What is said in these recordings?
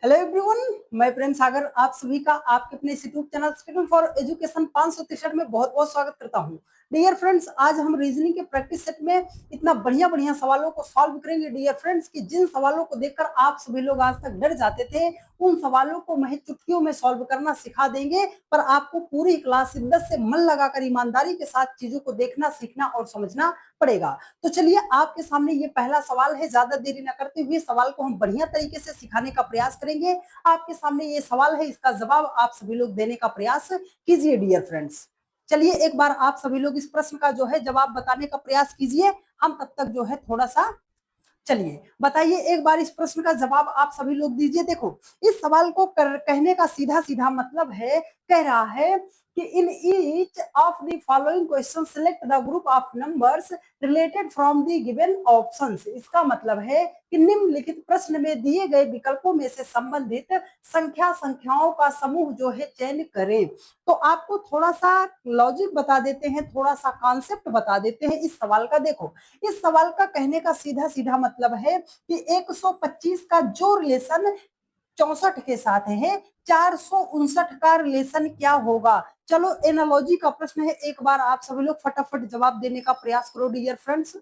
Hello everyone, मैं प्रेम सागर आप सभी का आपके अपने YouTube channel student for education 563 में बहुत बहुत स्वागत करता हूं। डियर फ्रेंड्स, आज हम रीजनिंग के प्रैक्टिस सेट में इतना बढ़िया बढ़िया सवालों को सॉल्व करेंगे डियर फ्रेंड्स कि जिन सवालों को देखकर आप सभी लोग आज तक डर जाते थे उन सवालों को मैं चुटकियों में सॉल्व करना सिखा देंगे। पर आपको पूरी क्लास शिद्दत से मन लगाकर ईमानदारी के साथ चीजों को देखना, सीखना और समझना पड़ेगा। तो चलिए आपके सामने ये पहला सवाल है। ज्यादा देरी न करते हुए सवाल को हम बढ़िया तरीके से सिखाने का प्रयास करेंगे। आपके सामने ये सवाल है, इसका जवाब आप सभी लोग देने का प्रयास कीजिए डियर फ्रेंड्स। चलिए एक बार आप सभी लोग इस प्रश्न का जो है जवाब बताने का प्रयास कीजिए। हम तब तक जो है थोड़ा सा चलिए बताइए, एक बार इस प्रश्न का जवाब आप सभी लोग दीजिए। देखो, इस सवाल को कहने का सीधा सीधा मतलब है, कह रहा है कि in each of the following question select the group of numbers related from the given options. इसका मतलब है कि निम्नलिखित प्रश्न में दिए गए विकल्पों में से संबंधित संख्याओं का समूह जो है चयन करें। तो आपको थोड़ा सा लॉजिक बता देते हैं, थोड़ा सा कॉन्सेप्ट बता देते हैं इस सवाल का। देखो, इस सवाल का कहने का सीधा सीधा मतलब है कि 125 का जो रिलेशन 64 के साथ है, 459 का रिलेशन क्या होगा। चलो, एनालॉजी का प्रश्न है, एक बार आप सभी लोग फटाफट जवाब देने का प्रयास करो डियर फ्रेंड्स।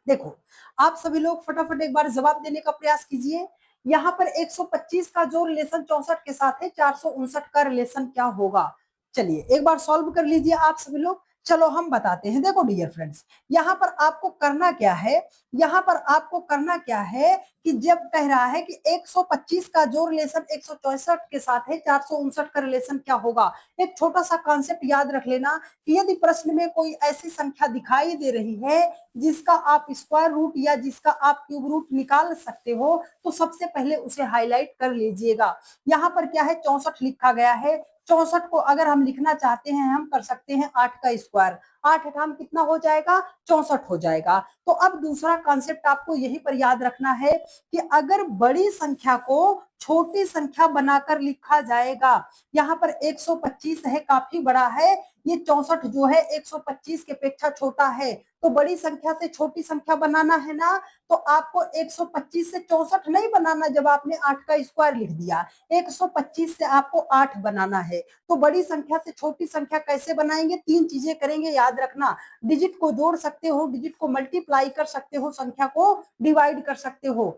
देखो, आप सभी लोग फटाफट एक बार जवाब देने का प्रयास कीजिए। यहाँ पर 125 का जो रिलेशन 64 के साथ है, 459 का रिलेशन क्या होगा। चलिए एक बार सॉल्व कर लीजिए आप सभी लोग। चलो हम बताते हैं। देखो डियर फ्रेंड्स, यहाँ पर आपको करना क्या है, यहाँ पर आपको करना क्या है कि जब कह रहा है कि 125 का जो रिलेशन 164 के साथ है, 459 का रिलेशन क्या होगा। एक छोटा सा कॉन्सेप्ट याद रख लेना कि यदि प्रश्न में कोई ऐसी संख्या दिखाई दे रही है जिसका आप स्क्वायर रूट या जिसका आप क्यूब रूट निकाल सकते हो, तो सबसे पहले उसे हाईलाइट कर लीजिएगा। यहाँ पर क्या है, 64 लिखा गया है। 64 को अगर हम लिखना चाहते हैं, हम कर सकते हैं 8 का स्क्वायर। 8 × कितना हो जाएगा, 64 हो जाएगा। तो अब दूसरा कॉन्सेप्ट आपको यही पर याद रखना है कि अगर बड़ी संख्या को छोटी संख्या बनाकर लिखा जाएगा, यहाँ पर 125 है, काफी बड़ा है, ये 64 जो है 125 के अपेक्षा छोटा है, तो बड़ी संख्या से छोटी संख्या बनाना है ना, तो आपको 125 से 64 नहीं बनाना। जब आपने 8 का स्क्वायर लिख दिया, 125 से आपको 8 बनाना है। तो बड़ी संख्या से छोटी संख्या कैसे बनाएंगे, 3 चीजें करेंगे, याद रखना। डिजिट को जोड़ सकते हो, डिजिट को मल्टीप्लाई कर सकते हो, संख्या को डिवाइड कर सकते हो।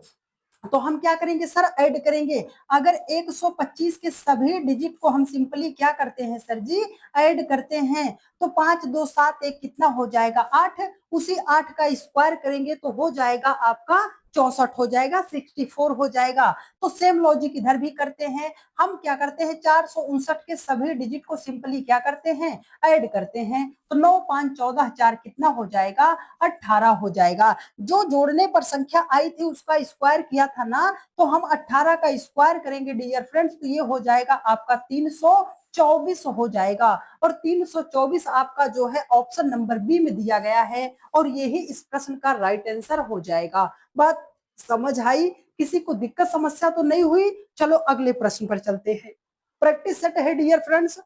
तो हम क्या करेंगे सर, ऐड करेंगे। अगर 125 के सभी डिजिट को हम सिंपली क्या करते हैं सर जी, ऐड करते हैं, तो 5 2 7 1 कितना हो जाएगा, 8। उसी 8 का स्क्वायर करेंगे तो हो जाएगा आपका 64 हो जाएगा, 64 हो जाएगा। तो सेम लॉजिक इधर भी करते हैं। हम क्या करते हैं, 459 के सभी डिजिट को सिंपली क्या करते हैं, ऐड करते हैं। तो 9 5 14 4 कितना हो जाएगा, 18 हो जाएगा। जो जोड़ने पर संख्या आई थी उसका स्क्वायर किया था ना, तो हम 18 का स्क्वायर करेंगे डियर फ्रेंड्स, तो ये हो जाएगा आपका 324 हो जाएगा। और 324 आपका जो है ऑप्शन नंबर बी में दिया गया है, और यही इस प्रश्न का राइट आंसर हो जाएगा। बात समझ आई, किसी को दिक्कत समस्या तो नहीं हुई। चलो अगले प्रश्न पर चलते हैं। प्रैक्टिस सेट है डियर फ्रेंड्स,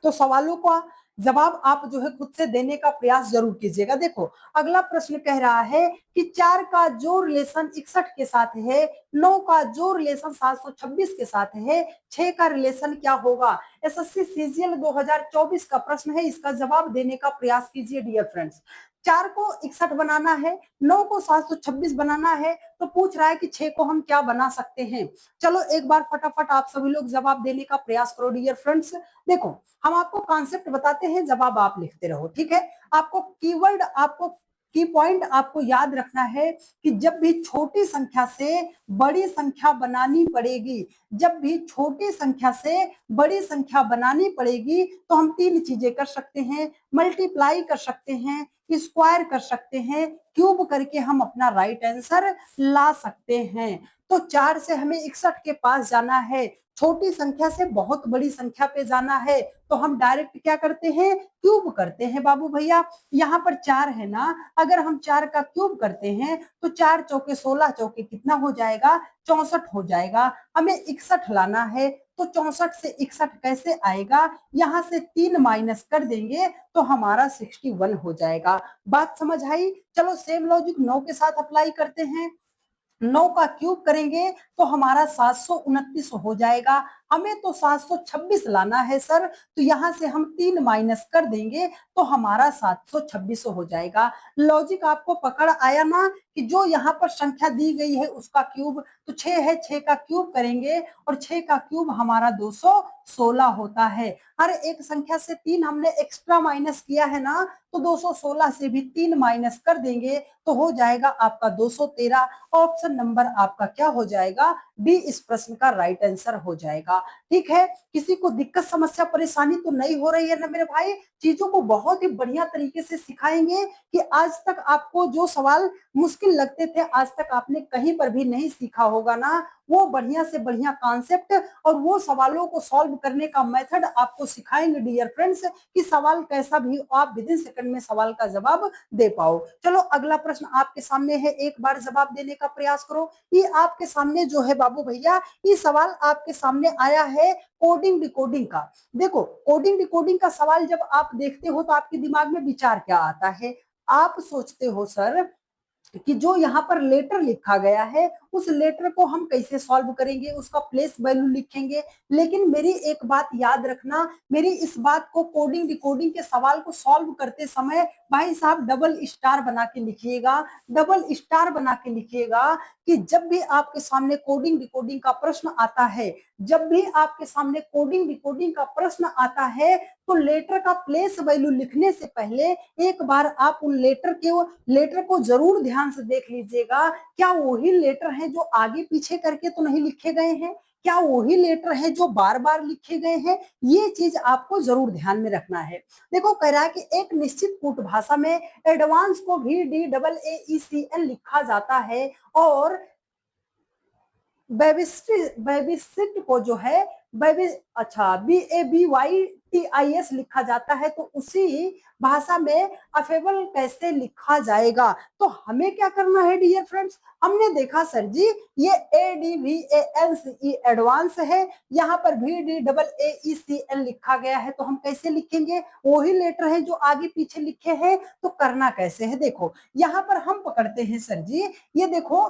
तो सवालों का जवाब आप जो है खुद से देने का प्रयास जरूर कीजिएगा। देखो, अगला प्रश्न कह रहा है कि 4 का जो रिलेशन 61 के साथ है, 9 का जो रिलेशन 726 के साथ है, 6 का रिलेशन क्या होगा। एसएससी सीजीएल 2024 का प्रश्न है, इसका जवाब देने का प्रयास कीजिए डियर फ्रेंड्स। 4 को 61 बनाना है, 9 को 726 बनाना है, तो पूछ रहा है कि 6 को हम क्या बना सकते हैं। चलो एक बार फटाफट आप सभी लोग जवाब देने का प्रयास करो डियर फ्रेंड्स। देखो, हम आपको कॉन्सेप्ट बताते हैं, जवाब आप लिखते रहो, ठीक है। आपको कीवर्ड, आपको की पॉइंट आपको याद रखना है कि जब भी छोटी संख्या से बड़ी संख्या बनानी पड़ेगी, जब भी छोटी संख्या से बड़ी संख्या बनानी पड़ेगी, तो हम 3 चीजें कर सकते हैं। मल्टीप्लाई कर सकते हैं, स्क्वायर कर सकते हैं, क्यूब करके हम अपना राइट आंसर ला सकते हैं। तो 4 से हमें 61 के पास जाना है, छोटी संख्या से बहुत बड़ी संख्या पे जाना है, तो हम डायरेक्ट क्या करते हैं, क्यूब करते हैं बाबू भैया। यहाँ पर 4 है ना, अगर हम 4 का क्यूब करते हैं तो 4 चौके 16 चौके कितना हो जाएगा, 64 हो जाएगा। हमें 61 लाना है, तो 64 से 61 कैसे आएगा, यहाँ से 3 माइनस कर देंगे तो हमारा 61 हो जाएगा। बात समझ आई। चलो सेम लॉजिक 9 के साथ अप्लाई करते हैं। 9 का क्यूब करेंगे तो हमारा 729 हो जाएगा। हमें तो 726 लाना है सर, तो यहाँ से हम 3 माइनस कर देंगे तो हमारा 726 हो जाएगा। लॉजिक आपको पकड़ आया ना कि जो यहाँ पर संख्या दी गई है उसका क्यूब तो 6 है, 6 का क्यूब करेंगे और 6 का क्यूब हमारा 216 होता है। हर एक संख्या से 3 हमने एक्स्ट्रा माइनस किया है ना, तो 216 से भी 3 माइनस कर देंगे तो हो जाएगा आपका 213। ऑप्शन नंबर आपका क्या हो जाएगा, डी इस प्रश्न का राइट आंसर हो जाएगा। ठीक है, किसी को दिक्कत समस्या परेशानी तो नहीं हो रही है ना मेरे भाई? चीजों को बहुत ही बढ़िया तरीके से सिखाएंगे कि आज तक आपको जो सवाल मुश्किल लगते थे आज तक आपने कहीं पर भी नहीं सीखा होगा ना, वो बढ़िया से बढ़िया कॉन्सेप्ट और वो सवालों को सॉल्व करने का मेथड आपको सिखाएंगे डियर फ्रेंड्स, कि सवाल कैसा भी आप विद इन सेकंड में सवाल का जवाब दे पाओ। चलो अगला प्रश्न आपके सामने है, एक बार जवाब देने का प्रयास करो। ये आपके सामने जो है बाबू भैया, ये सवाल आपके सामने आया है कोडिंग डिकोडिंग का। देखो कोडिंग डिकोडिंग का सवाल जब आप देखते हो तो आपके दिमाग में विचार क्या आता है? आप सोचते हो सर कि जो यहाँ पर लेटर लिखा गया है उस लेटर को हम कैसे सॉल्व करेंगे, उसका प्लेस वैल्यू लिखेंगे। लेकिन मेरी एक बात याद रखना, मेरी इस बात को कोडिंग डिकोडिंग के सवाल को सॉल्व करते समय भाई साहब डबल स्टार बना के लिखिएगा, डबल स्टार बना के लिखिएगा कि जब भी आपके सामने कोडिंग डिकोडिंग का प्रश्न आता है, जब भी आपके सामने कोडिंग डिकोडिंग का प्रश्न आता है तो लेटर का प्लेस वैल्यू लिखने से पहले एक बार आप उन लेटर को जरूर ध्यान से देख लीजिएगा, क्या वही लेटर हैं जो आगे पीछे करके तो नहीं लिखे गए हैं, क्या वही लेटर हैं जो बार बार लिखे गए हैं, ये चीज आपको जरूर ध्यान में रखना है। देखो कह रहा है कि एक निश्चित कूट भाषा में एडवांस को भी DAAECN लिखा जाता है और बेबिसिट को जो है अच्छा BABYTIS लिखा जाता है, तो उसी भाषा में अफेबल कैसे लिखा जाएगा? तो हमें क्या करना है डियर फ्रेंड्स, हमने देखा सर जी ये ADVANCE एडवांस है, यहाँ पर VDAAECN लिखा गया है, तो हम कैसे लिखेंगे? वही लेटर है जो आगे पीछे लिखे हैं, तो करना कैसे है? देखो यहाँ पर हम पकड़ते हैं सर जी, ये देखो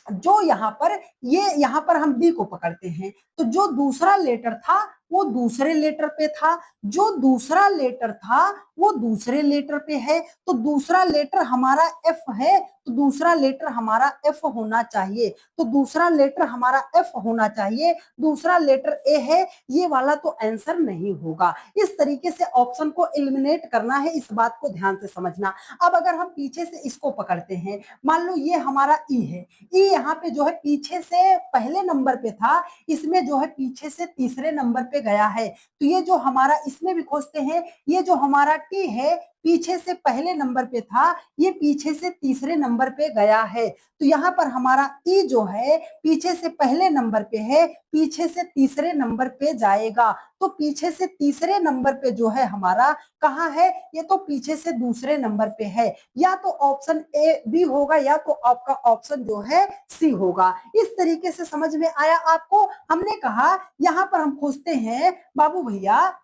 जो यहाँ पर हम डी को पकड़ते हैं, तो जो दूसरा लेटर था वो दूसरे लेटर पे था, जो दूसरा लेटर था वो दूसरे लेटर पे है, तो दूसरा लेटर हमारा एफ है, तो दूसरा लेटर हमारा एफ होना चाहिए, तो दूसरा लेटर हमारा एफ होना चाहिए, दूसरा लेटर ए है, ये वाला तो आंसर नहीं होगा। इस तरीके से ऑप्शन को एलिमिनेट करना है, इस बात को ध्यान से समझना। अब अगर हम पीछे से इसको पकड़ते हैं, मान लो ये हमारा ई है, ई यहाँ पे जो है पीछे से पहले नंबर पे था, इसमें जो है पीछे से तीसरे नंबर पे गया है, तो ये जो हमारा इसमें भी खोजते हैं, ये जो हमारा टी है पीछे से पहले नंबर पे था, ये पीछे से तीसरे नंबर पे गया है, तो यहाँ पर हमारा ई जो है पीछे से पहले नंबर पे है, पीछे से तीसरे नंबर पे जाएगा, तो पीछे से तीसरे नंबर पे जो है हमारा कहाँ है, ये तो पीछे से दूसरे नंबर पे है, या तो ऑप्शन ए बी होगा या तो आपका ऑप्शन जो है सी होगा। इस तरीके से समझ में आया आपको? हमने कहा यहाँ पर हम खोजते हैं बाबू भैया,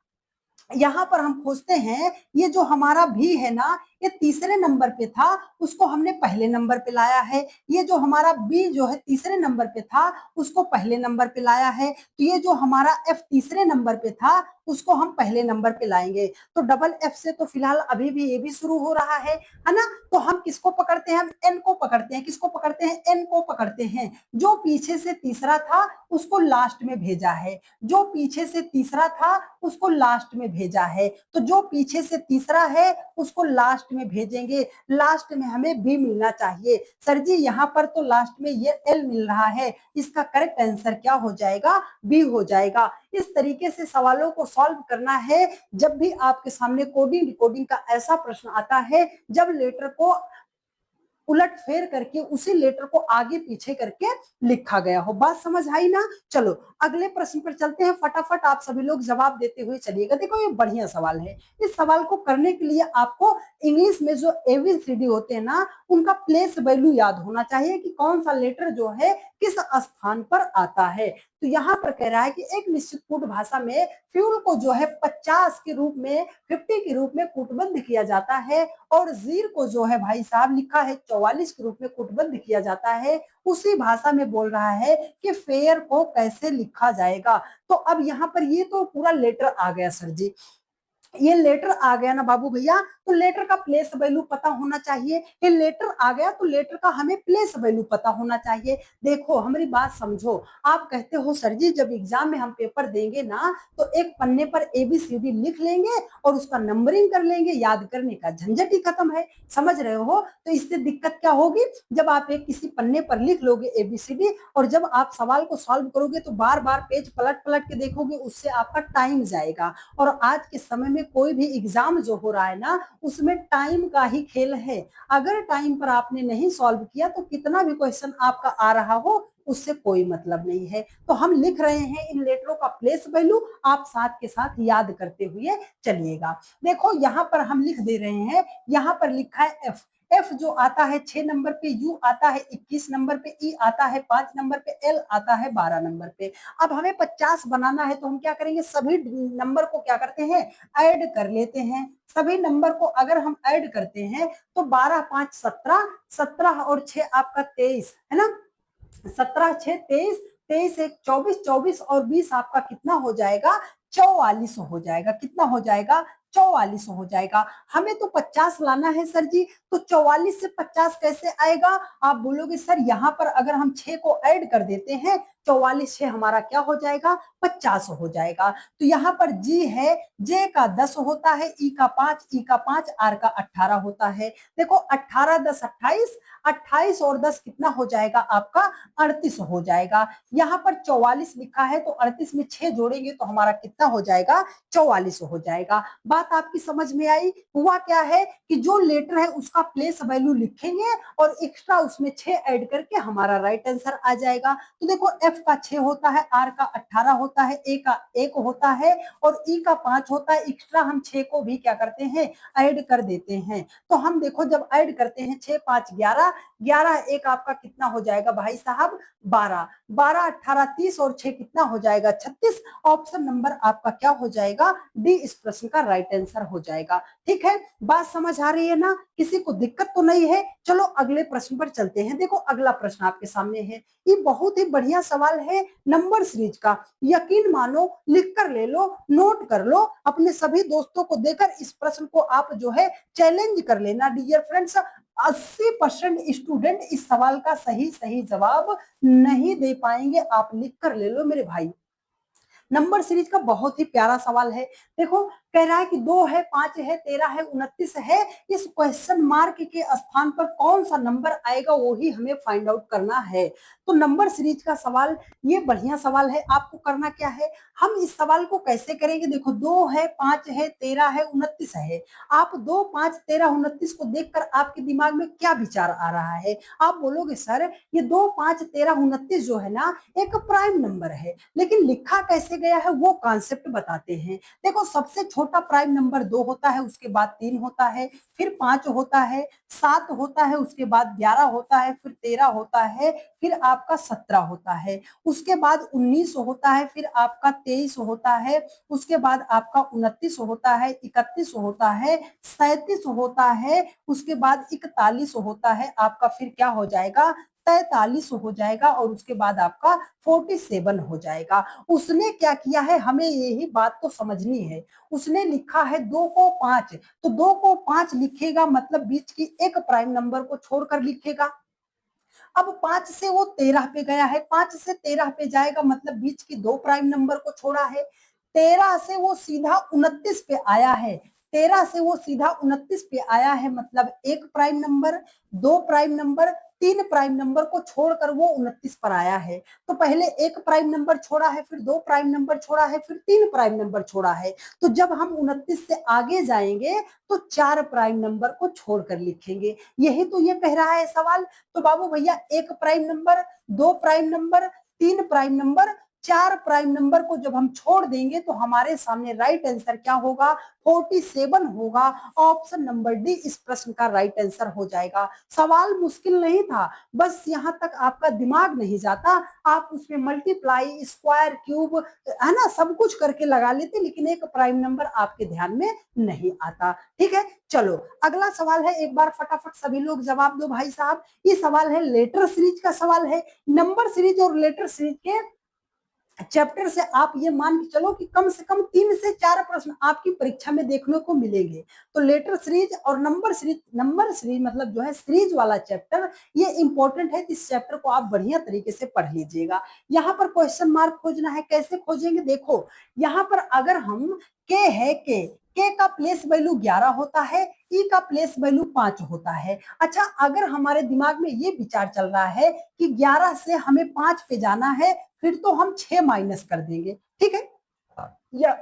यहाँ पर हम खोजते हैं ये जो हमारा भी है ना, ये तीसरे नंबर पे था, उसको हमने पहले नंबर पे लाया है, ये जो हमारा बी जो है तीसरे नंबर पे था उसको पहले नंबर पे लाया है, तो ये जो हमारा एफ तीसरे नंबर पे था उसको हम पहले नंबर पे लाएंगे, तो डबल एफ से तो फिलहाल अभी भी ये भी शुरू हो रहा है ना, तो हम किसको पकड़ते हैं, हम एन को पकड़ते हैं, किसको पकड़ते हैं, एन को पकड़ते हैं, जो पीछे से तीसरा था उसको लास्ट में भेजा है, जो पीछे से तीसरा था उसको लास्ट में भेजा है, तो जो पीछे से तीसरा है उसको लास्ट में भेजेंगे, लास्ट में हमें बी मिलना चाहिए। सर जी यहाँ पर तो लास्ट में ये एल मिल रहा है, इसका करेक्ट आंसर क्या हो जाएगा, बी हो जाएगा। इस तरीके से सवालों को सॉल्व करना है जब भी आपके सामने कोडिंग डिकोडिंग का ऐसा प्रश्न आता है जब लेटर को उलट फेर करके उसी लेटर को आगे पीछे करके लिखा गया हो। बात समझ आई ना? चलो अगले प्रश्न पर चलते हैं, फटाफट आप सभी लोग जवाब देते हुए चलिएगा। देखो ये बढ़िया सवाल है, इस सवाल को करने के लिए आपको इंग्लिश में जो ABCD होते हैं ना उनका प्लेस वैल्यू याद होना चाहिए कि कौन सा लेटर जो है किस स्थान पर आता है। तो यहाँ पर कह रहा है कि एक निश्चित कूट भाषा में फ्यूल को जो है 50 के रूप में 50 के रूप में कूटबद्ध किया जाता है और जीर को जो है भाई साहब लिखा है 44 के रूप में कूटबद्ध किया जाता है, उसी भाषा में बोल रहा है कि फेयर को कैसे लिखा जाएगा। तो अब यहाँ पर ये तो पूरा लेटर आ गया सर जी, ये लेटर आ गया ना बाबू भैया, तो लेटर का प्लेस वैल्यू पता होना चाहिए। ये लेटर आ गया तो लेटर का हमें प्लेस वैल्यू पता होना चाहिए। देखो हमारी बात समझो, आप कहते हो सर जी जब एग्जाम में हम पेपर देंगे ना तो एक पन्ने पर ABCD लिख लेंगे और उसका नंबरिंग कर लेंगे, याद करने का झंझट ही खत्म है। समझ रहे हो? तो इससे दिक्कत क्या होगी, जब आप एक किसी पन्ने पर लिख लोगे ABCD और जब आप सवाल को सॉल्व करोगे तो बार बार पेज पलट पलट के देखोगे, उससे आपका टाइम जाएगा। और आज के समय में कोई भी एग्जाम जो हो रहा है ना उसमें टाइम का ही खेल है। अगर टाइम पर आपने नहीं सॉल्व किया तो कितना भी क्वेश्चन आपका आ रहा हो उससे कोई मतलब नहीं है। तो हम लिख रहे हैं इन लेटरों का प्लेस वैल्यू, आप साथ के साथ याद करते हुए चलिएगा। देखो यहाँ पर हम लिख दे रहे हैं, यहाँ पर लिखा है एफ। एफ जो आता है 6 नंबर पे, यू आता है 21 नंबर पे, ई आता है 5 नंबर पे, एल आता है 12 नंबर पे। अब हमें 50 बनाना है तो हम क्या करेंगे, सभी नंबर को क्या करते हैं, ऐड कर लेते हैं। सभी नंबर को अगर हम ऐड करते हैं तो 12 5 17, 17 और 6 आपका 23 है ना, 17 6 23, 23 1 24, 24 और 20 आपका कितना हो जाएगा, 44 हो जाएगा। कितना हो जाएगा, 44 हो जाएगा। हमें तो 50 लाना है सर जी, तो 44 से 50 कैसे आएगा। आप बोलोगे सर यहाँ पर अगर हम 6 को ऐड कर देते हैं, 44 6 हमारा क्या हो जाएगा, 50 हो जाएगा। तो यहाँ पर जी है, जे का 10 होता है, ई का 5, ई का 5, आर का 18 होता है। देखो 18 10 28, 28 और 10 कितना हो जाएगा आपका, 38 हो जाएगा। यहाँ पर 44 लिखा है तो 38 में 6 जोड़ेंगे तो हमारा कितना हो जाएगा, 44 हो जाएगा। बात आपकी समझ में आई। हुआ क्या है कि जो लेटर है उसका प्लेस वैल्यू लिखेंगे और एक्स्ट्रा उसमें 6 ऐड करके हमारा राइट आंसर आ जाएगा। तो देखो एफ का 6 होता है, आर का 18 होता है, ए का 1 होता है और ई का 5 होता है। एक्स्ट्रा हम 6 को भी क्या करते हैं, ऐड कर देते हैं। तो हम देखो जब ऐड करते हैं 6 5 11, 11 1 आपका कितना हो जाएगा भाई साहब, 12, 12 18 30 और 6 कितना हो जाएगा, 36। ऑप्शन नंबर आपका क्या हो जाएगा, डी इस प्रश्न का राइट आंसर हो जाएगा। ठीक है, बात समझ आ रही है ना, किसी को दिक्कत तो नहीं है। चलो अगले प्रश्न पर चलते हैं। देखो अगला प्रश्न आपके सामने है, ये बहुत ही बढ़िया सवाल है नंबर सीरीज का। यकीन मानो, लिख कर ले लो, नोट कर लो, अपने सभी दोस्तों को देकर इस प्रश्न को आप जो है चैलेंज कर लेना। डियर फ्रेंड्स, 80% स्टूडेंट इस सवाल का सही सही जवाब नहीं दे पाएंगे। आप लिख कर ले लो मेरे भाई। नंबर सीरीज का बहुत ही प्यारा सवाल है। देखो कह रहा है कि 2 है, 5 है, 13 है, 29 है। इस क्वेश्चन मार्क के स्थान पर कौन सा नंबर आएगा वो ही हमें फाइंड आउट करना है। तो नंबर सीरीज का सवाल ये बढ़िया सवाल है। आपको करना क्या है, हम इस सवाल को कैसे करेंगे। देखो 2 है, 5 है, 13 है, 29 है। आप 2 5 13 29 को देखकर आपके दिमाग में क्या विचार आ रहा है। आप बोलोगे सर ये 2 5 13 29 जो है ना एक प्राइम नंबर है, लेकिन लिखा कैसे गया है वो कॉन्सेप्ट बताते हैं। देखो सबसे छोटा प्राइम नंबर 2 होता है, उसके बाद 3 होता है, फिर 5 होता है, 7 होता है, उसके बाद 11 होता है, फिर 13 होता है, फिर आपका 17 होता है, उसके बाद 19 होता है, फिर आपका 23 होता है, उसके बाद आपका 29 होता है, 31 होता है, 37 होता है, उसके बाद 41 होता है, आपका फिर क्या हो जाएगा, 43 हो जाएगा और उसके बाद आपका 47 हो जाएगा। उसने क्या किया है, हमें यही बात तो समझनी है। उसने लिखा है 2 को 5, तो 2 को 5 लिखेगा मतलब बीच की एक प्राइम नंबर को छोड़कर लिखेगा। अब 5 से वो 13 पे गया है, 5 से 13 पे जाएगा मतलब बीच की 2 प्राइम नंबर को छोड़ा है। 13 से वो सीधा 29 पे आया है, 13 से वो सीधा 29 पे आया है मतलब एक prime number, 2 prime number, 3 prime number को छोड़कर वो 29 पर आया है। तो पहले एक प्राइम नंबर छोड़ा है, फिर 2 प्राइम नंबर छोड़ा है, फिर 3 प्राइम नंबर छोड़ा है। तो जब हम 29 से आगे जाएंगे तो 4 प्राइम नंबर को छोड़कर लिखेंगे। यही तो ये कह रहा है सवाल। तो बाबू भैया एक prime number, 2 prime number, 3 prime number, 4 prime number को जब हम छोड़ देंगे तो हमारे सामने राइट आंसर क्या होगा, 47 होगा। ऑप्शन नंबर डी इस प्रश्न का राइट आंसर हो जाएगा। सवाल मुश्किल नहीं था, बस यहां तक आपका दिमाग नहीं जाता, आप उसमें मल्टीप्लाई, स्क्वायर, क्यूब, है ना, सब कुछ करके लगा लेते, लेकिन एक प्राइम नंबर आपके ध्यान में नहीं आता। ठीक है, चलो अगला सवाल है, एक बार फटाफट सभी लोग जवाब दो भाई साहब। ये सवाल है लेटर सीरीज का सवाल है। नंबर सीरीज और लेटर सीरीज के चैप्टर से आप ये मान के चलो कि कम से कम 3 से 4 प्रश्न आपकी परीक्षा में देखने को मिलेंगे। तो लेटर सीरीज और नंबर सीरीज मतलब जो है सीरीज वाला चैप्टर, ये इंपॉर्टेंट है। इस चैप्टर को आप बढ़िया तरीके से पढ़ लीजिएगा। यहाँ पर क्वेश्चन मार्क खोजना है, कैसे खोजेंगे, देखो यहाँ पर अगर हम के है के का प्लेस वैल्यू 11 होता है, ई का प्लेस वैल्यू 5 होता है। अच्छा, अगर हमारे दिमाग में ये विचार चल रहा है कि 11 से हमें 5 पे जाना है, फिर तो हम 6 माइनस कर देंगे। ठीक है, या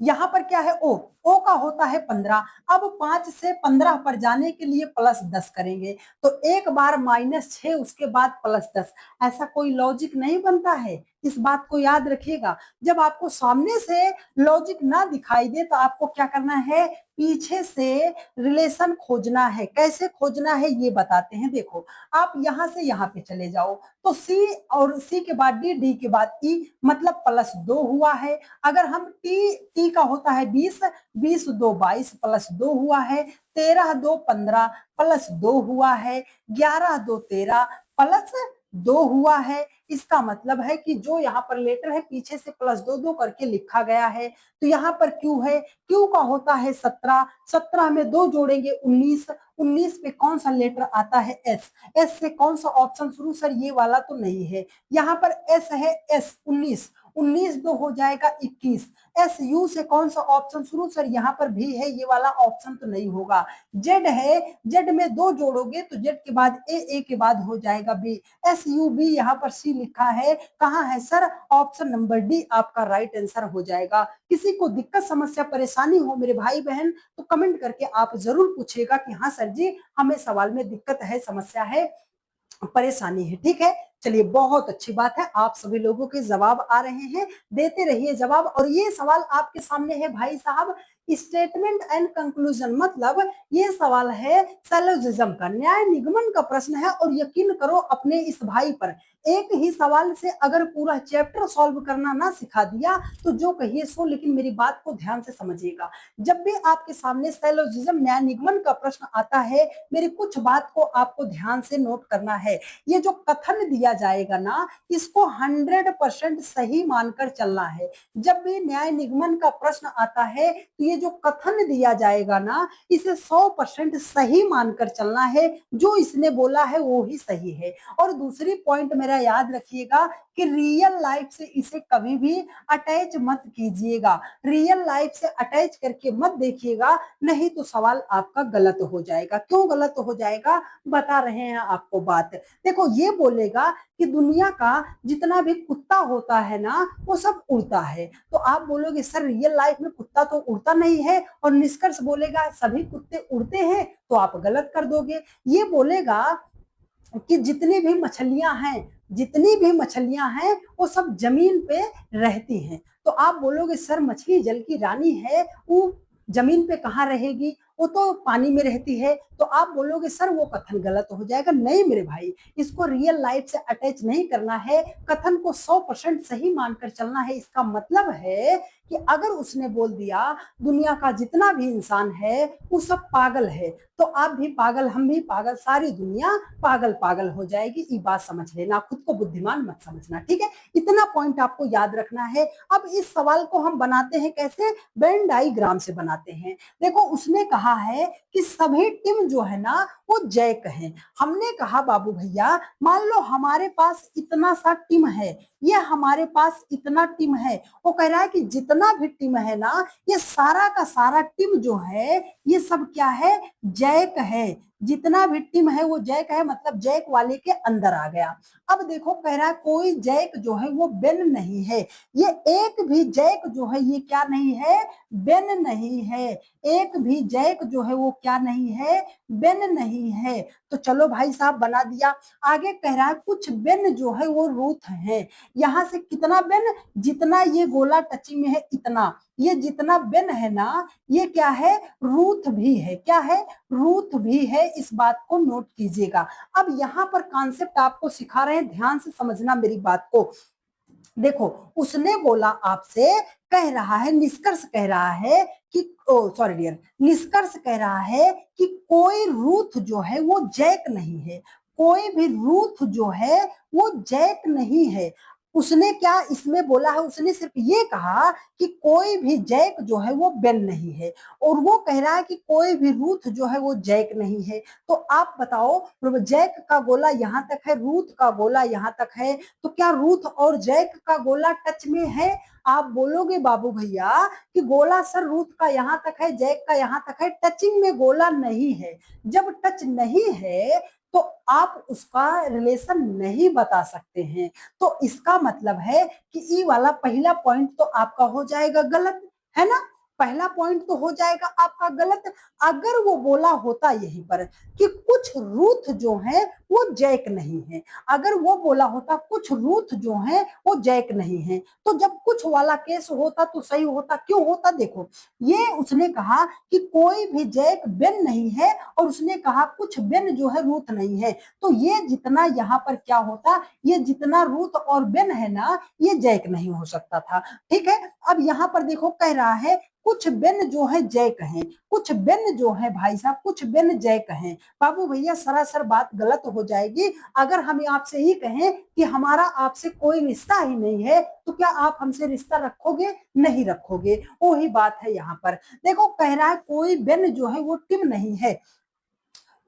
यहाँ पर क्या है, ओ का होता है 15। अब 5 से 15 पर जाने के लिए प्लस 10 करेंगे, तो एक बार -6 उसके बाद +10, ऐसा कोई लॉजिक नहीं बनता है। इस बात को याद रखिएगा। जब आपको सामने से लॉजिक ना दिखाई दे तो आपको क्या करना है, पीछे से रिलेशन खोजना है। कैसे खोजना है ये बताते हैं। देखो, आप यहाँ से यहाँ पे चले जाओ, तो सी और सी के बाद डी, डी के बाद ई, मतलब +2 हुआ है। अगर हम टी का होता है 20, 20 2 22 +2 हुआ है। 13 2 15 +2 हुआ है। 11 2 13 +2 हुआ है। इसका मतलब है कि जो यहाँ पर लेटर है पीछे से +2 2 करके लिखा गया है। तो यहाँ पर क्यू है, क्यू का होता है 17, 17 में 2 जोड़ेंगे 19, 19 पे कौन सा लेटर आता है, एस, एस से कौन सा ऑप्शन शुरू, सर ये वाला तो नहीं है। यहाँ पर एस है, एस 19, 19 2 हो जाएगा 21। एस यू से कौन सा ऑप्शन शुरू, सर यहाँ पर भी है, ये वाला ऑप्शन तो नहीं होगा। जेड है, जेड में 2 जोड़ोगे तो जेड के बाद ए के बाद हो जाएगा बी। एस यू बी, यहाँ पर सी लिखा है, कहाँ है सर, ऑप्शन नंबर डी आपका राइट आंसर हो जाएगा। किसी को दिक्कत, समस्या, परेशानी हो मेरे भाई बहन तो कमेंट करके आप जरूर पूछेगा कि हाँ सर जी हमें सवाल में दिक्कत है, समस्या है, परेशानी है। ठीक है, चलिए बहुत अच्छी बात है, आप सभी लोगों के जवाब आ रहे हैं, देते रहिए जवाब। और ये सवाल आपके सामने है भाई साहब, स्टेटमेंट एंड कंक्लूजन, मतलब ये सवाल है सैलोजिज्म का, न्याय निगमन का प्रश्न है। और यकीन करो अपने इस भाई पर, एक ही सवाल से अगर पूरा चैप्टर सॉल्व करना ना सिखा दिया तो जो कहिए सो, लेकिन मेरी बात को ध्यान से समझिएगा। जब भी आपके सामने सैलोजिज्म, न्याय निगमन का प्रश्न आता है, मेरी कुछ बात को आपको ध्यान से नोट करना है। ये जो कथन दिया जाएगा ना, इसको 100% सही मानकर चलना है। जब भी न्याय निगमन का प्रश्न आता है तो ये जो कथन दिया जाएगा ना, इसे 100% सही मानकर चलना है। जो इसने बोला है वो ही सही है। और दूसरी पॉइंट मेरा याद रखिएगा कि रियल लाइफ से इसे कभी भी अटैच मत कीजिएगा, रियल लाइफ से अटैच करके मत देखिएगा, नहीं तो सवाल आपका गलत हो जाएगा। क्यों गलत हो जाएगा, बता रहे हैं आपको बात। देखो, ये बोलेगा कि दुनिया का जितना भी कुत्ता होता है ना, वो सब उड़ता है, तो आप बोलोगे सर रियल लाइफ में कुत्ता तो उड़ता नहीं है, और निष्कर्ष बोलेगा सभी कुत्ते उड़ते हैं, तो आप गलत कर दोगे। ये बोलेगा कि जितनी भी मछलियां हैं वो सब जमीन पे रहती हैं, तो आप बोलोगे सर मछली जल की रानी है, वो जमीन पे कहाँ रहेगी, वो तो पानी में रहती है, तो आप बोलोगे सर वो कथन गलत हो जाएगा। नहीं मेरे भाई, इसको रियल लाइफ से अटैच नहीं करना है, कथन को 100% सही मानकर चलना है। इसका मतलब है कि अगर उसने बोल दिया दुनिया का जितना भी इंसान है वो सब पागल है, तो आप भी पागल, हम भी पागल, सारी दुनिया पागल पागल हो जाएगी। ये बात समझ लेना, खुद को बुद्धिमान मत समझना। ठीक है, इतना पॉइंट आपको याद रखना है। अब इस सवाल को हम बनाते हैं कैसे, वेन डायग्राम से बनाते हैं। देखो, उसने कहा है कि सभी टीम जो है ना वो जैक है। हमने कहा बाबू भैया, मान लो हमारे पास इतना सा टीम है, ये हमारे पास इतना टीम है। वो कह रहा है कि जितना भी टीम है ना, ये सारा का सारा टीम जो है ये सब क्या है, जैक है। जितना भी टीम है वो जैक है, मतलब जैक वाले के अंदर आ गया। अब देखो, कह रहा है कोई जैक जो है वो बेन नहीं है। ये एक भी जैक जो है ये क्या नहीं है, बेन नहीं है। एक भी जैक जो है वो क्या नहीं है, बेन नहीं है। तो चलो भाई साहब बना दिया। आगे कह रहा है कुछ बेन जो है वो रूथ है। यहाँ से कितना बेन, जितना ये गोला टचिंग में है इतना, ये जितना बेन है ना ये क्या है, रूथ भी है। क्या है, रूथ भी है। इस बात को नोट कीजिएगा। अब यहाँ पर कॉन्सेप्ट आपको सिखा रहे हैं, ध्यान से समझना मेरी बात को। देखो उसने बोला आपसे, कह रहा है निष्कर्ष कह रहा है कि सॉरी डियर, निष्कर्ष कह रहा है कि कोई रूथ जो है वो जैक नहीं है। कोई भी रूथ जो है वो जैक नहीं है। उसने क्या इसमें बोला है, उसने सिर्फ ये कहा कि कोई भी जैक जो है वो बेन नहीं है, और वो कह रहा है कि कोई भी रूथ जो है वो जैक नहीं है। तो आप बताओ, जैक का गोला यहाँ तक है, रूथ का गोला यहाँ तक है, तो क्या रूथ और जैक का गोला टच में है? आप बोलोगे बाबू भैया कि गोला सर रूथ का यहाँ तक है, जैक का यहाँ तक है, टचिंग में गोला नहीं है। जब टच नहीं है तो आप उसका रिलेशन नहीं बता सकते हैं। तो इसका मतलब है कि ई वाला पहला पॉइंट तो आपका हो जाएगा गलत, है ना। पहला पॉइंट तो हो जाएगा आपका गलत। अगर वो बोला होता यहीं पर कि कुछ रूथ जो है वो जैक नहीं है, अगर वो बोला होता कुछ रूथ जो है वो जैक नहीं है, तो जब कुछ वाला केस होता तो सही होता। क्यों होता, देखो ये उसने कहा कि कोई भी जैक बेन नहीं है, और उसने कहा कुछ बेन जो है रूथ नहीं है, तो ये जितना यहाँ पर क्या होता, ये जितना रूथ और बेन है ना ये जैक नहीं हो सकता था। ठीक है, अब यहाँ पर देखो कह रहा है कुछ बेन जो है जैक हैं, कुछ बेन जो है भाई साहब, कुछ बेन जैक हैं। बाबू भैया सरासर बात गलत हो जाएगी। अगर हम आपसे ही कहें कि हमारा आपसे कोई रिश्ता ही नहीं है, तो क्या आप हमसे रिश्ता रखोगे? नहीं रखोगे। वही बात है यहाँ पर। देखो कह रहा है कोई बेन जो है वो टिम नहीं है,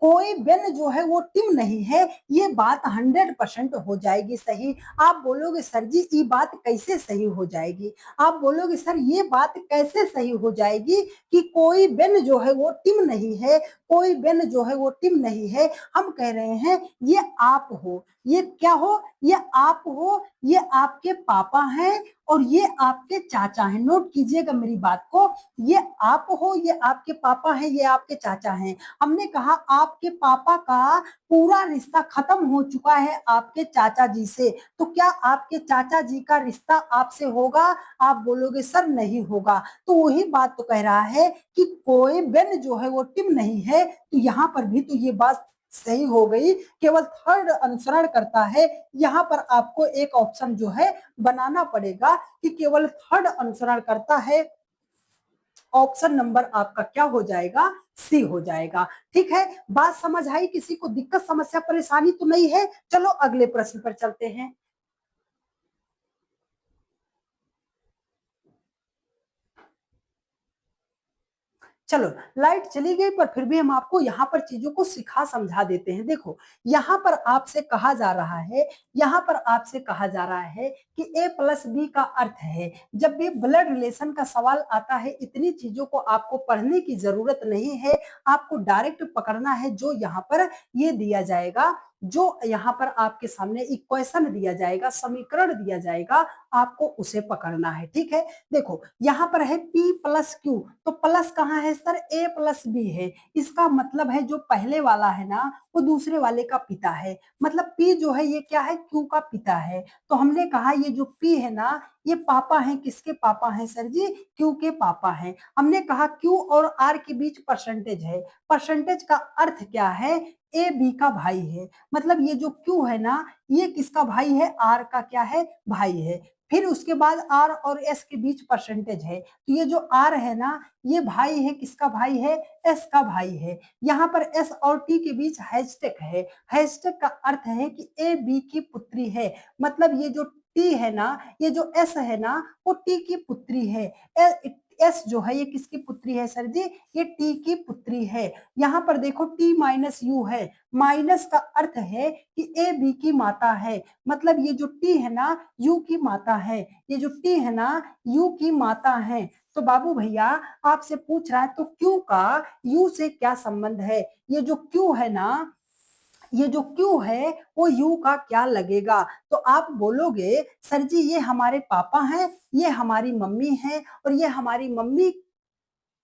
कोई बेन जो है वो टिम नहीं है, ये बात 100% हो जाएगी सही। आप बोलोगे सर जी ये बात कैसे सही हो जाएगी? आप बोलोगे सर ये बात कैसे सही हो जाएगी कि कोई बेन जो है वो टिम नहीं है, कोई बेन जो है वो टिम नहीं है। हम कह रहे हैं ये आप हो, ये क्या हो, ये आप हो, ये आपके पापा हैं और ये आपके चाचा हैं। नोट कीजिएगा मेरी बात को, ये आप हो, ये आपके पापा हैं, ये आपके चाचा हैं। हमने कहा आपके पापा का पूरा रिश्ता खत्म हो चुका है आपके चाचा जी से, तो क्या आपके चाचा जी का रिश्ता आपसे होगा? आप बोलोगे सर नहीं होगा। तो वही बात तो कह रहा है कि कोई बेन जो है वो टिम नहीं है, तो यहाँ पर भी तो ये बात सही हो गई। केवल थर्ड अनुसरण करता है। यहाँ पर आपको एक ऑप्शन जो है बनाना पड़ेगा कि केवल थर्ड अनुसरण करता है। ऑप्शन नंबर आपका क्या हो जाएगा? सी हो जाएगा। ठीक है, बात समझ आई? किसी को दिक्कत समस्या परेशानी तो नहीं है? चलो अगले प्रश्न पर चलते हैं। चलो लाइट चली गई, पर फिर भी हम आपको यहाँ पर चीजों को सिखा समझा देते हैं। देखो यहाँ पर आपसे कहा जा रहा है, यहाँ पर आपसे कहा जा रहा है कि a प्लस बी का अर्थ है। जब भी ब्लड रिलेशन का सवाल आता है, इतनी चीजों को आपको पढ़ने की जरूरत नहीं है, आपको डायरेक्ट पकड़ना है। जो यहाँ पर ये दिया जाएगा, जो यहाँ पर आपके सामने इक्वेशन दिया जाएगा, समीकरण दिया जाएगा, आपको उसे पकड़ना है। ठीक है, देखो यहाँ पर है P प्लस क्यू, तो प्लस कहाँ है सर? A प्लस बी है। इसका मतलब है जो पहले वाला है ना वो दूसरे वाले का पिता है। मतलब P जो है ये क्या है? Q का पिता है। तो हमने कहा ये जो P है ना ये पापा है। किसके पापा हैं सर जी? Q के पापा हैं। हमने कहा Q और R के बीच परसेंटेज है। परसेंटेज का अर्थ क्या है? ए बी का भाई है। मतलब ये जो Q है ना ये किसका भाई है? R का क्या है? भाई है। फिर उसके बाद R और S के बीच परसेंटेज है, तो ये जो R है ना ये भाई है। किसका भाई है? S का भाई है। यहाँ पर S और T के बीच हैशटैग है। हैशटैग का अर्थ है कि A B की पुत्री है। मतलब ये जो T है ना, ये जो S है ना वो T की पुत्री है। S जो है ये किसकी पुत्री है सर जी? ये T की पुत्री है। यहाँ पर देखो T माइनस यू है। माइनस का अर्थ है कि ए बी की माता है। मतलब ये जो T है ना यू की माता है। ये जो T है ना यू की माता है। तो बाबू भैया आपसे पूछ रहा है तो Q का U से क्या संबंध है? ये जो Q है ना, ये जो Q है वो U का क्या लगेगा? तो आप बोलोगे सर जी ये हमारे पापा हैं, ये हमारी मम्मी है, और ये हमारी मम्मी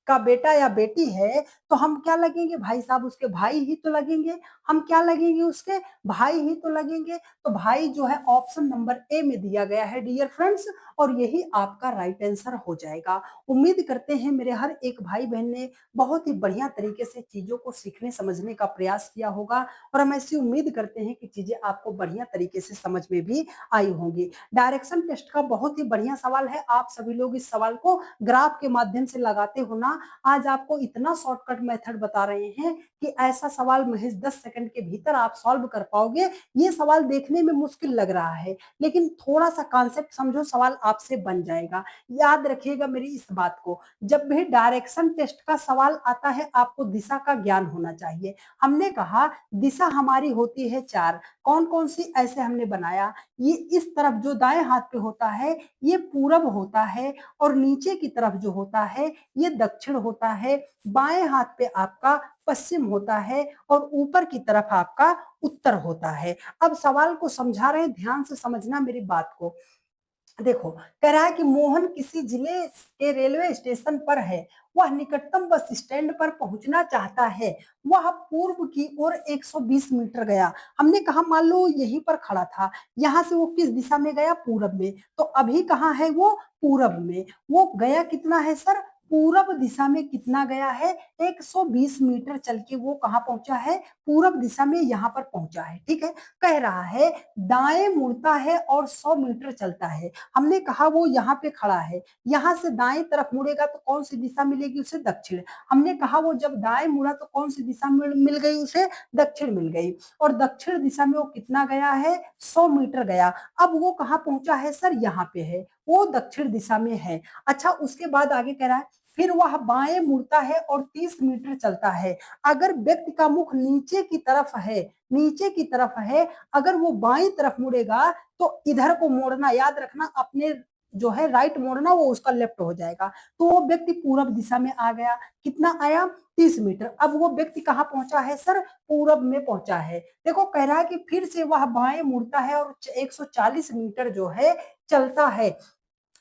का बेटा या बेटी है तो हम क्या लगेंगे भाई साहब, उसके भाई ही तो लगेंगे। हम क्या लगेंगे, उसके भाई ही तो लगेंगे। तो भाई जो है ऑप्शन नंबर ए में दिया गया है डियर फ्रेंड्स, और यही आपका राइट आंसर हो जाएगा। उम्मीद करते हैं मेरे हर एक भाई बहन ने बहुत ही बढ़िया तरीके से चीजों को सीखने समझने का प्रयास किया होगा, और हम ऐसी उम्मीद करते हैं कि चीजें आपको बढ़िया तरीके से समझ में भी आई होंगी। डायरेक्शन टेस्ट का बहुत ही बढ़िया सवाल है, आप सभी लोग इस सवाल को ग्राफ के माध्यम से लगाते हो ना। आज आपको इतना शॉर्टकट मेथड बता रहे हैं कि ऐसा सवाल महज 10 सेकंड के भीतर आप सॉल्व कर पाओगे। ये सवाल देखने में मुश्किल लग रहा है, लेकिन थोड़ा सा कॉन्सेप्ट समझो, सवाल आपसे बन जाएगा। याद रखिएगा मेरी इस बात को, जब भी डायरेक्शन टेस्ट का सवाल आता है आपको दिशा का ज्ञान होना चाहिए। हमने कहा दिशा हमारी होती है चार, कौन कौन सी, ऐसे हमने बनाया। ये इस तरफ जो दाएं हाथ पे होता है ये पूरब होता है, और नीचे की तरफ जो होता है ये दक्षिण होता है। बाएं हाथ पे आपका पश्चिम होता है, और ऊपर की तरफ आपका उत्तर होता है। अब सवाल को समझा रहे हैं, ध्यान से समझना मेरी बात को। देखो, कह रहा है कि मोहन किसी जिले के रेलवे स्टेशन पर है, वह निकटतम बस स्टैंड पर पहुंचना चाहता है। वह पूर्व की ओर 120 मीटर गया। हमने कहा मान लो यहीं पर खड़ा था, यहाँ से वो किस दिशा में गया, पूरब में। तो अभी कहाँ है वो, पूरब में। वो गया कितना है सर, पूरब दिशा में कितना गया है, 120 मीटर चल के वो कहाँ पहुंचा है, पूरब दिशा में, यहाँ पर पहुंचा है। ठीक है, कह रहा है दाएं मुड़ता है और 100 मीटर चलता है। हमने कहा वो यहाँ पे खड़ा है, यहाँ से दाएं तरफ मुड़ेगा तो कौन सी दिशा मिलेगी उसे, दक्षिण। हमने कहा वो जब दाएं मुड़ा तो कौन सी दिशा मिल गई उसे, दक्षिण मिल गई। और दक्षिण दिशा में वो कितना गया है, 100 मीटर गया। अब वो कहाँ पहुंचा है सर, यहाँ पे है, वो दक्षिण दिशा में है। अच्छा, उसके बाद आगे कह रहा है फिर वह बाएं मुड़ता है और 30 मीटर चलता है। अगर व्यक्ति का मुख नीचे की तरफ है, नीचे की तरफ है, अगर वो बाईं तरफ मुड़ेगा तो इधर को मोड़ना, याद रखना, अपने जो है राइट मोड़ना, वो उसका लेफ्ट हो जाएगा। तो वो व्यक्ति पूरब दिशा में आ गया। कितना आया, 30 मीटर। अब वो व्यक्ति कहाँ पहुंचा है सर, पूरब में पहुंचा है। देखो, कह रहा है कि फिर से वह बाएं मुड़ता है और 140 मीटर जो है चलता है।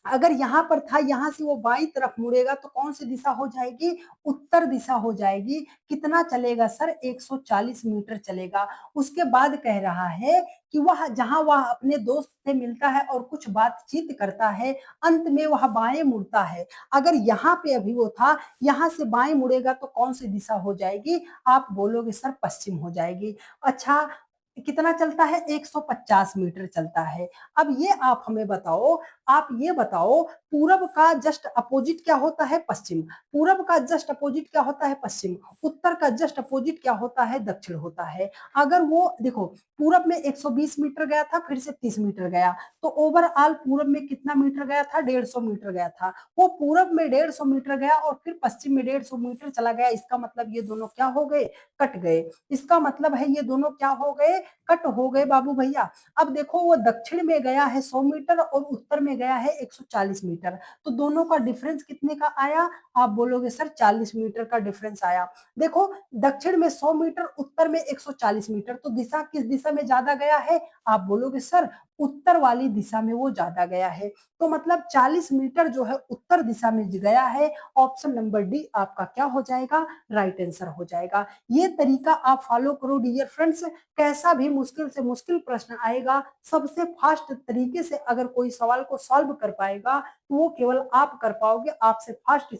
अगर यहाँ पर था, यहाँ से वो बाईं तरफ मुड़ेगा तो कौन सी दिशा हो जाएगी, उत्तर दिशा हो जाएगी। कितना चलेगा सर, 140 मीटर चलेगा। उसके बाद कह रहा है कि वह अपने दोस्त से मिलता है और कुछ बातचीत करता है, अंत में वह बाएं मुड़ता है। अगर यहाँ पे अभी वो था, यहाँ से बाएं मुड़ेगा तो कौन सी दिशा हो जाएगी, आप बोलोगे सर पश्चिम हो जाएगी। अच्छा, कितना चलता है, 150 मीटर चलता है। अब ये आप हमें बताओ, आप ये बताओ, पूरब का जस्ट अपोजिट क्या होता है, पश्चिम। पूरब का जस्ट अपोजिट क्या होता है, पश्चिम। उत्तर का जस्ट अपोजिट क्या होता है, दक्षिण होता है। अगर वो देखो, पूरब में 120 मीटर गया था, फिर से 30 मीटर गया, तो ओवरऑल पूरब में कितना मीटर गया था, 150 मीटर गया था। वो पूरब में 150 मीटर गया और फिर पश्चिम में 150 मीटर चला गया। इसका मतलब ये दोनों क्या हो गए, कट गए। इसका मतलब है ये दोनों क्या हो गए, कट हो गए बाबू भैया। अब देखो, वो दक्षिण में गया है 100 मीटर और उत्तर में गया है 140 मीटर, तो दोनों का डिफरेंस कितने का आया, आप बोलोगे सर 40 मीटर का डिफरेंस आया। देखो, दक्षिण में 100 मीटर, उत्तर में 140 मीटर, तो दिशा किस दिशा में ज्यादा गया है, आप बोलोगे सर उत्तर वाली दिशा में वो ज्यादा गया है। तो मतलब 40 मीटर जो है उत्तर दिशा में गया है। ऑप्शन नंबर डी आपका क्या हो जाएगा, राइट आंसर हो जाएगा। ये तरीका आप फॉलो करो डियर फ्रेंड्स। कैसा भी मुश्किल से मुश्किल प्रश्न आएगा, सबसे फास्ट तरीके से अगर कोई सवाल को सॉल्व कर पाएगा तो वो केवल आप कर पाओगे। आपसे फास्ट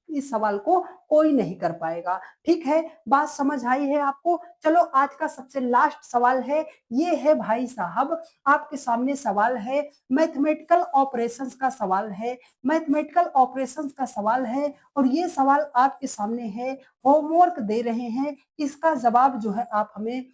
इस सवाल को कोई नहीं कर पाएगा। ठीक है, बात समझ आई है आपको। चलो, आज का सबसे लास्ट सवाल है, ये है भाई साहब, आपके सामने सवाल है, मैथमेटिकल ऑपरेशंस का सवाल है। मैथमेटिकल ऑपरेशंस का सवाल है और ये सवाल आपके सामने है, होमवर्क दे रहे हैं। इसका जवाब जो है आप हमें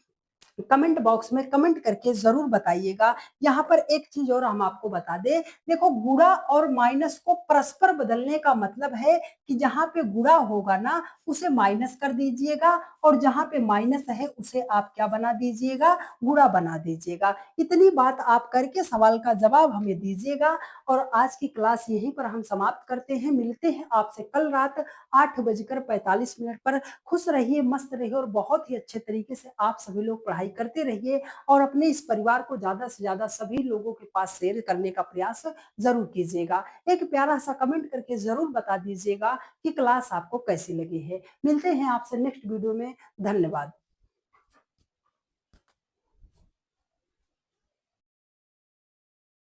कमेंट बॉक्स में कमेंट करके जरूर बताइएगा। यहाँ पर एक चीज और हम आपको बता दें, देखो, गुणा और माइनस को परस्पर बदलने का मतलब है कि जहां पे गुणा होगा ना उसे माइनस कर दीजिएगा, और जहां पे माइनस है उसे आप क्या बना दीजिएगा, गुणा बना दीजिएगा। इतनी बात आप करके सवाल का जवाब हमें दीजिएगा। और आज की क्लास यहीं पर हम समाप्त करते हैं। मिलते हैं आपसे कल रात 8:45 पर। खुश रहिए, मस्त रहिए और बहुत ही अच्छे तरीके से आप सभी लोग पढ़ाई पढ़ाई करते रहिए और अपने इस परिवार को ज़्यादा से ज़्यादा सभी लोगों के पास शेयर करने का प्रयास ज़रूर कीजिएगा। एक प्यारा-सा कमेंट करके ज़रूर बता दीजिएगा कि क्लास आपको कैसी लगी है। मिलते हैं आपसे नेक्स्ट वीडियो में। धन्यवाद।